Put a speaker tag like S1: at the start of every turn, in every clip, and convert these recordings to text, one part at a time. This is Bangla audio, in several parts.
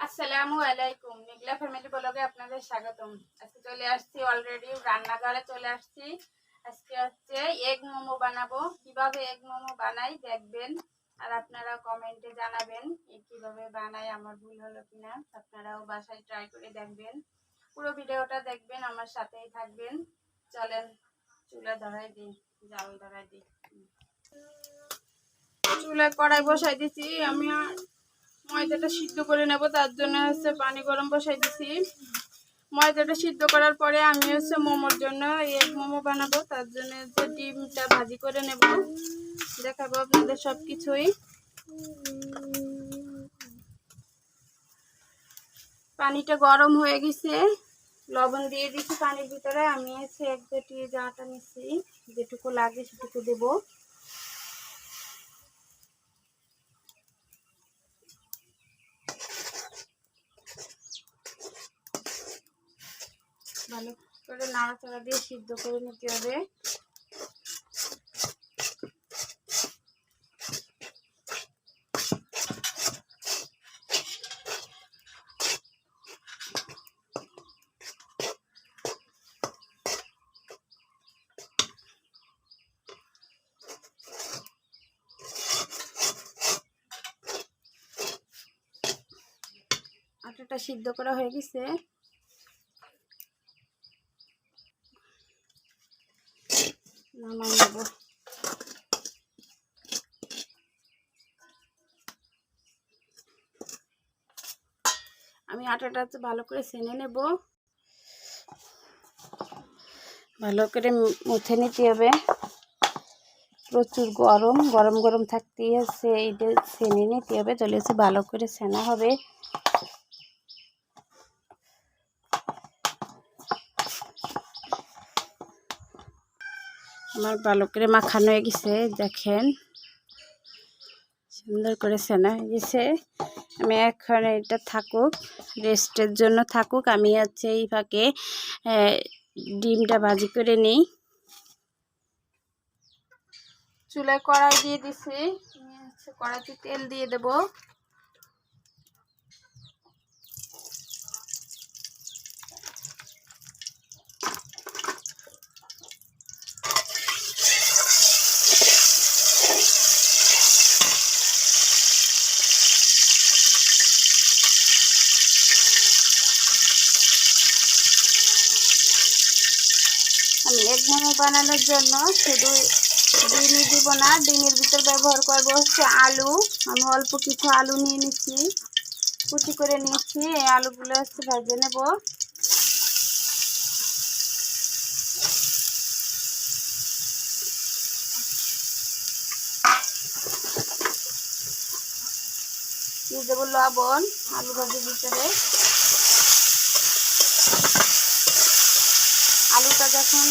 S1: আসসালামু আলাইকুম, নিগলা ফ্যামিলি ব্লগে আপনাদের স্বাগতম। আজকে চলে আসছি, অলরেডি রান্নাঘরে চলে আসছি। আজকে হচ্ছে এগ মোমো বানাবো। কিভাবে এগ মোমো বানাই দেখবেন, আর আপনারা কমেন্টে জানাবেন কিভাবে বানাই, আমার ভুল হলো কিনা। আপনারাও বাসায় ট্রাই করে দেখবেন। পুরো ভিডিওটা দেখবেন, আমার সাথেই থাকবেন। চলেন চুলা ধরাই দিই, জাল ধরাই দিই। চুলায় কড়াই বসাই দিছি আমি। ময়দাটা সিদ্ধ করে নেব, তার জন্য হচ্ছে পানি গরম বসাই দিছি। ময়দাটা সিদ্ধ করার পরে আমি হচ্ছে মোমোর জন্য এগ মোমো বানাবো, তার জন্য হচ্ছে ডিমটা ভাজি করে নেব। দেখাবো আপনাদের সব কিছুই। পানিটা গরম হয়ে গেছে, লবণ দিয়ে দিচ্ছি পানির ভিতরে। আমি হচ্ছে 1-2 জাটা নিচ্ছি, যেটুকু লাগে সেটুকু দেবো। ভালো করে নাড়াচাড়া দিয়ে সিদ্ধ করে নিতে হবে। আটাটা সিদ্ধ করা হয়ে গেছে, নামাই নেব। আমি আটাটা ভালো করে ছেনে নেব, ভালো করে মুথে নিতে হবে। প্রচুর গরম গরম গরম থাকতেই হচ্ছে এইটা ছেনে নিতে হবে, তাহলে হচ্ছে ভালো করে ছেনা হবে। আমার ভালো করে মাখানো হয়ে গেছে, দেখেন সুন্দর করে ছেনা হয়ে গেছে। আমি এখন এটা থাকুক, রেস্টের জন্য থাকুক। আমি হচ্ছে এই ফাঁকে ডিমটা ভাজি করে নিই। চুলায় কড়াই দিয়ে দিছি, কড়াইতে তেল দিয়ে দেব। আমি এগ মোমো বানানোর জন্য শুধু ডিমই দিব না, ডিমের ভিতর ব্যবহার করবো হচ্ছে আলু। আমি অল্প কিছু আলু নিয়ে নিচ্ছি, কুচি করে নিচ্ছি। এই আলুগুলো হচ্ছে ভেজে নেব। দিয়ে দেবো লবণ আলু ভাজির ভিতরে। আলুটা যখন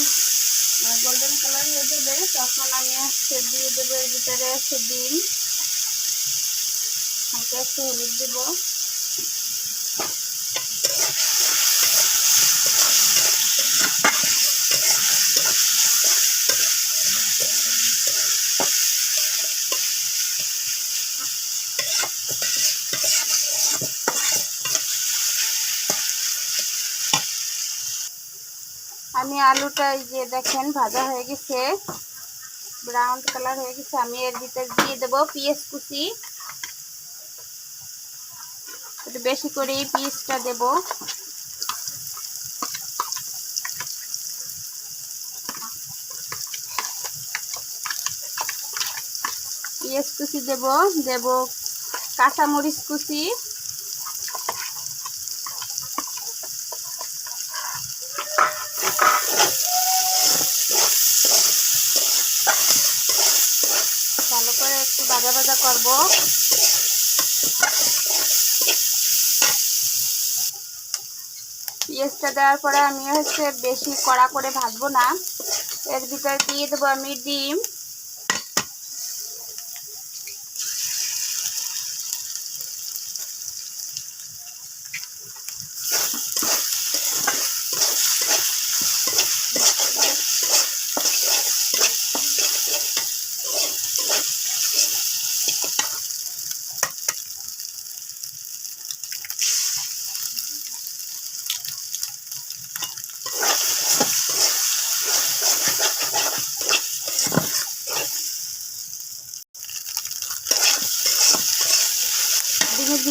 S1: গোল্ডেন কালার হয়ে যাবে, তখন আমি হচ্ছে দিয়ে দেবো এর ভিতরে হচ্ছে ডিম, হালকা একটু হলুদ দেবো। আমি আলুটা এই যে দেখেন ভাজা হয়ে গেছে, ব্রাউন কালার হয়ে গেছে। আমি এর ভিতরে দিয়ে দেবো পেঁয়াজ কুচি, একটু বেশি করে এই পেঁয়াজটা দেব। পেঁয়াজ কুচি দেব, দেব কাঁচামরিচ কুচি, ভালো করে একটু ভাজা ভাজা করব। পেঁয়াজটা দেওয়ার পরে আমি হচ্ছে বেশি কড়া করে ভাজবো না, এর ভিতরে দিয়ে দেবো আমি ডিম।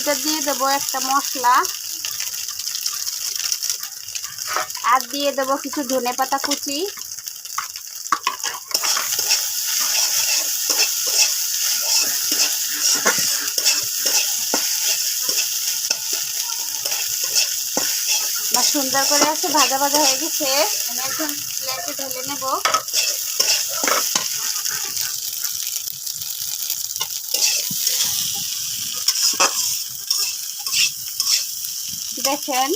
S1: ভিতর দিয়ে দেবো একটা মশলা, আর দিয়ে দেবো কিছু ধনেপাতা কুচি, সুন্দর করে আছে ভাজা ভাজা হয়ে গেছে। আমি এখন প্লেটে ঢেলে নেব। দেখেন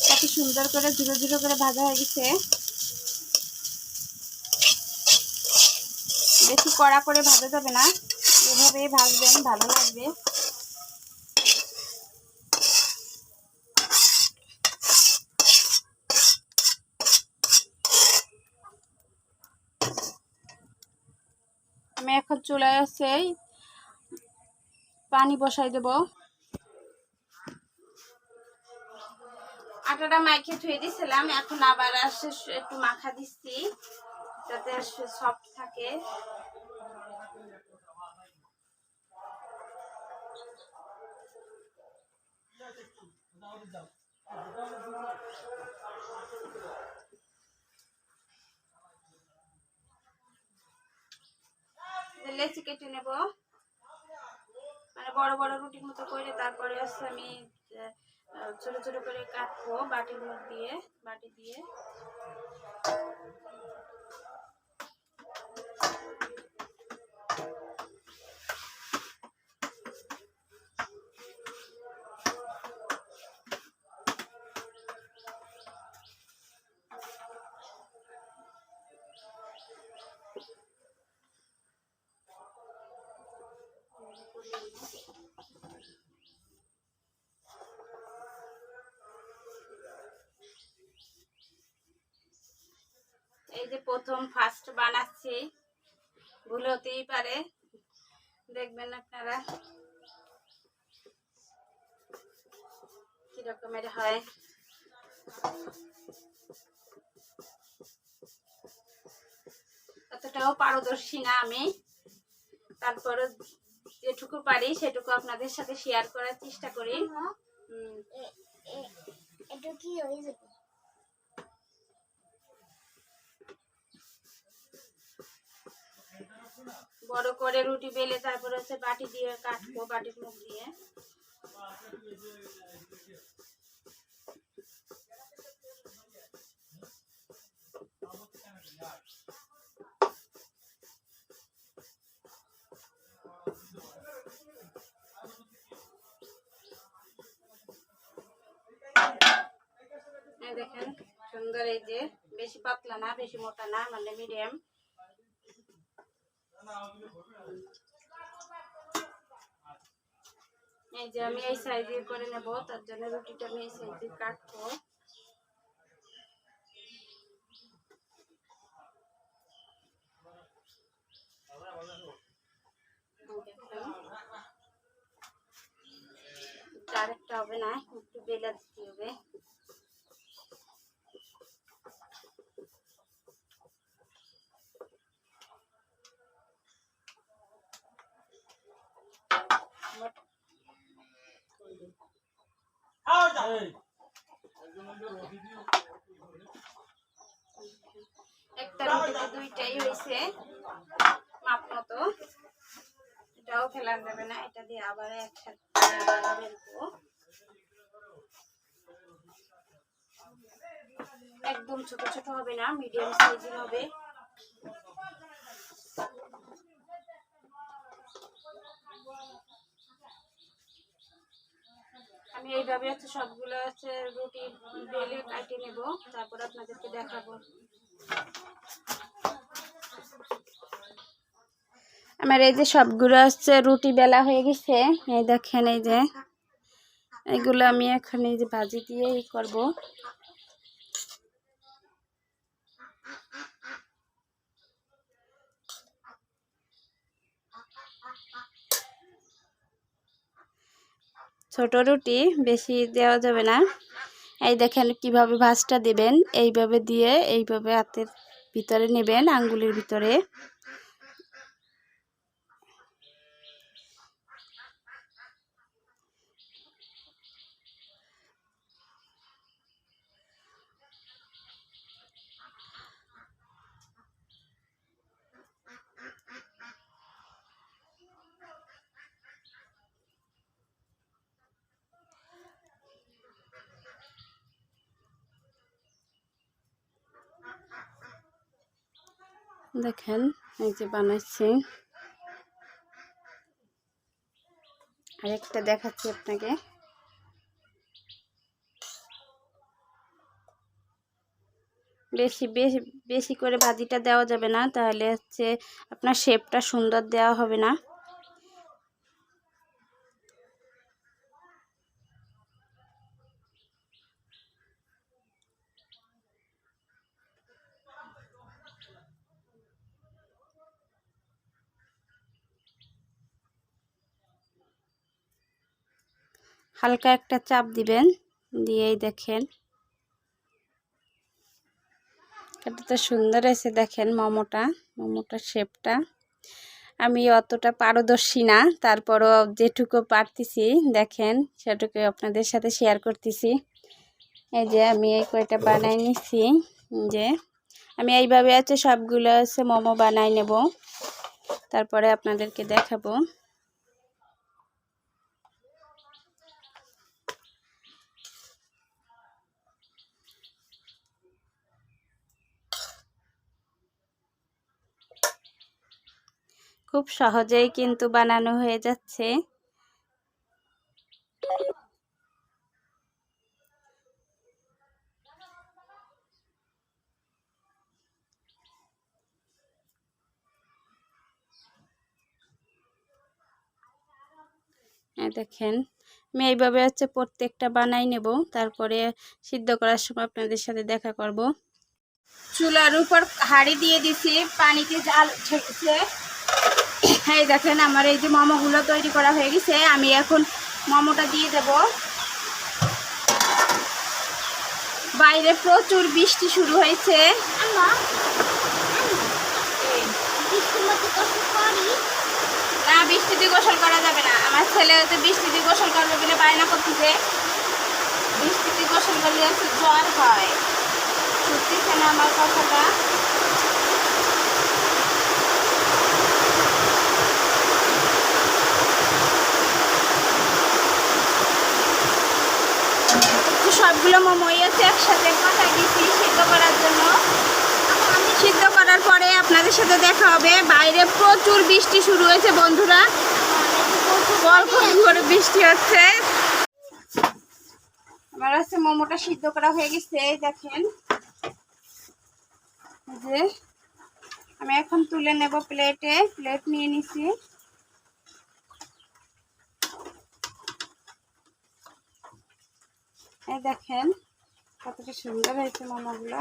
S1: কত সুন্দর করে ঝুড়ো ঝুড়ো করে ভাজা হয়ে গেছে। বেশি কড়া করে ভাজা যাবে না, এভাবেই ভাজবেন, ভালো লাগবে। আমি এখন চুলায় আছে পানি বসাই দেব। আটাটা মাইকে ধুয়ে দিয়েছিলাম, এখন আবার আসে একটু মাখা দিচ্ছি যাতে সফট থাকে। লেচি কেটে নেব, মানে বড় বড় রুটির মতো করে। তারপরে হচ্ছে আমি ছোট ছোট করে কাটবো বাটির মুখ দিয়ে, বাটি দিয়ে। এই যে প্রথম ফার্স্ট বানাচ্ছি, ভুল হতেই পারে, দেখবেন আপনারা কি রকমের হয়। অতটাও পারদর্শী না আমি, তারপরে যেটুকু পারি সেটুকু আপনাদের সাথে শেয়ার করার চেষ্টা করি। এটা কি হয়ে যাবে? বড় করে রুটি বেলে তারপর হচ্ছে বাটি দিয়ে কাটবো, বাটির মুখ দিয়ে। দেখেন সুন্দর, এই যে বেশি পাতলা না বেশি মোটা না, মানে মিডিয়াম। এই যে আমি এই সাইজে করে নেব, তার জন্য রুটিটা আমি এই সাইজে কাটবো। ডাইরেক্ট হবে না, একটু বেলা দিতে হবে। একটা রুটিতে দুইটাই হয়েছে মাপ মতো, এটাও ফেলান যাবে না, এটা দিয়ে আবার একসাথে বেলবো। একদম ছোট ছোট হবে না, মিডিয়াম সাইজের হবে। আমি এইভাবে হচ্ছে সবগুলো হচ্ছে রুটি বেলে কাটে নেব, তারপর আপনাদেরকে দেখাবো। আমার এই যে সবগুলো হচ্ছে রুটি বেলা হয়ে গেছে, এই দেখেন এই যে এগুলো আমি এখন এই যে ভাজি দিয়ে ই করবো। ছোট রুটি বেশি দেওয়া যাবে না। এই দেখেন কিভাবে ভাজটা দেবেন, এইভাবে দিয়ে এইভাবে হাতের ভিতরে নেবেন, আঙ্গুলের ভিতরে। দেখেন এই যে বানাচ্ছি, আরেকটা দেখাচ্ছি আপনাকে। বেশি বেশি বেশি করে ভাজিটা দেওয়া যাবে না, তাহলে হচ্ছে আপনার শেপটা সুন্দর দেওয়া হবে না। হালকা একটা চাপ দিবেন, দিয়েই দেখেন কতটা সুন্দর এসে। দেখেন মোমোটার শেপটা। আমি অতটা পারদর্শী না, তারপরও যেটুকু পারতেছি দেখেন সেটুকু আপনাদের সাথে শেয়ার করতেছি। এই যে আমি এই কয়টা বানাই নিচ্ছি, যে আমি এইভাবে আছে সবগুলো আছে মোমো বানাই নেব, তারপরে আপনাদেরকে দেখাবো। খুব সহজেই কিন্তু বানানো হয়ে যাচ্ছে। দেখেন আমি এইভাবে হচ্ছে প্রত্যেকটা বানাই নেব, তারপরে সিদ্ধ করার সময় আপনাদের সাথে দেখা করব। চুলার উপর হাঁড়ি দিয়ে দিছি, পানিতে জাল ছেড়েছে। এই দেখেন আমার এই যে মোমোগুলো তৈরি করা হয়ে গেছে। আমি এখন মোমোটা দিয়ে দেব। বাইরে প্রচুর বৃষ্টি শুরু হয়েছে। না, বৃষ্টিতে গোসল করা যাবে না। আমার ছেলে হচ্ছে বৃষ্টিতে গোসল করবে বলে বায়না করতেছে। বৃষ্টিতে গোসল করলে হচ্ছে জ্বর হয়। শুনতেছে না আমার কথাটা? সবগুলো মোমোই হচ্ছে একসাথে কষাই দিয়েছি সিদ্ধ করার জন্য। সিদ্ধ করার পরে আপনাদের সাথে দেখা হবে। বাইরে প্রচুর বৃষ্টি শুরু হয়েছে বন্ধুরা, অল্প করে বৃষ্টি হচ্ছে। আমার হচ্ছে মোমোটা সিদ্ধ করা হয়ে গেছে। দেখেন যে আমি এখন তুলে নেব প্লেটে। প্লেট নিয়ে নিছি। এই দেখেন কতটা সুন্দর হয়েছে মোমোগুলো।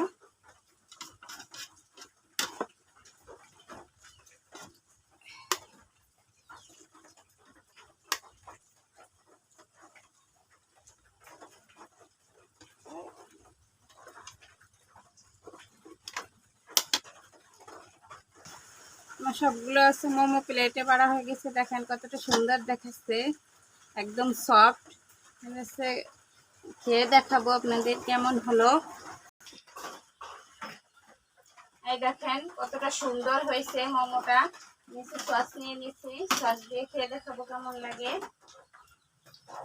S1: আমার সবগুলো আছে মোমো প্লেটে বাড়া হয়ে গেছে। দেখেন কতটা সুন্দর দেখাচ্ছে, একদম সফট হচ্ছে। খেয়ে দেখাবো আপনাদের কেমন হলো। এই দেখেন কতটা সুন্দর হয়েছে মোমোটা। নিচে সস নিয়ে নিচ্ছি, সস দিয়ে খেয়ে দেখাবো কেমন লাগে।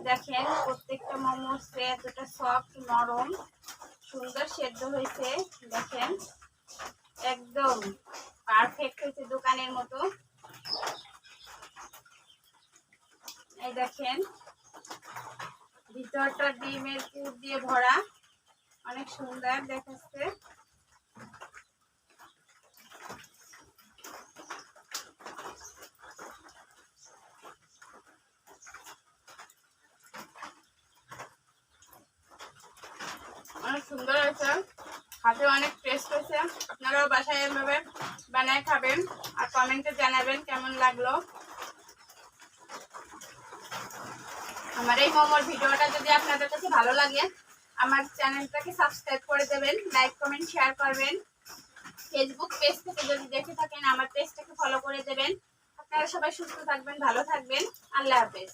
S1: দেখেন প্রত্যেকটা মোমো হচ্ছে এতটা সফট, নরম, সুন্দর সেদ্ধ হয়েছে। দেখেন একদম পারফেক্ট হয়েছে, দোকানের মতো। এই দেখেন ভিতরটা ডিমের পুর দিয়ে ভরা, অনেক সুন্দর দেখাচ্ছে। অনেক সুন্দর হয়েছে, হাতে অনেক টেস্ট হয়েছে। আপনারাও বাসায় এভাবে বানায় খাবেন আর কমেন্টে জানাবেন কেমন লাগলো। আমার এই মোমোর ভিডিওটা যদি আপনাদের কাছে ভালো লাগে, আমার চ্যানেলটাকে সাবস্ক্রাইব করে দেবেন, লাইক কমেন্ট শেয়ার করবেন। ফেসবুক পেজ থেকে যদি দেখে থাকেন আমার পেজটাকে ফলো করে দেবেন। আপনারা সবাই সুস্থ থাকবেন, ভালো থাকবেন। আল্লাহ হাফেজ।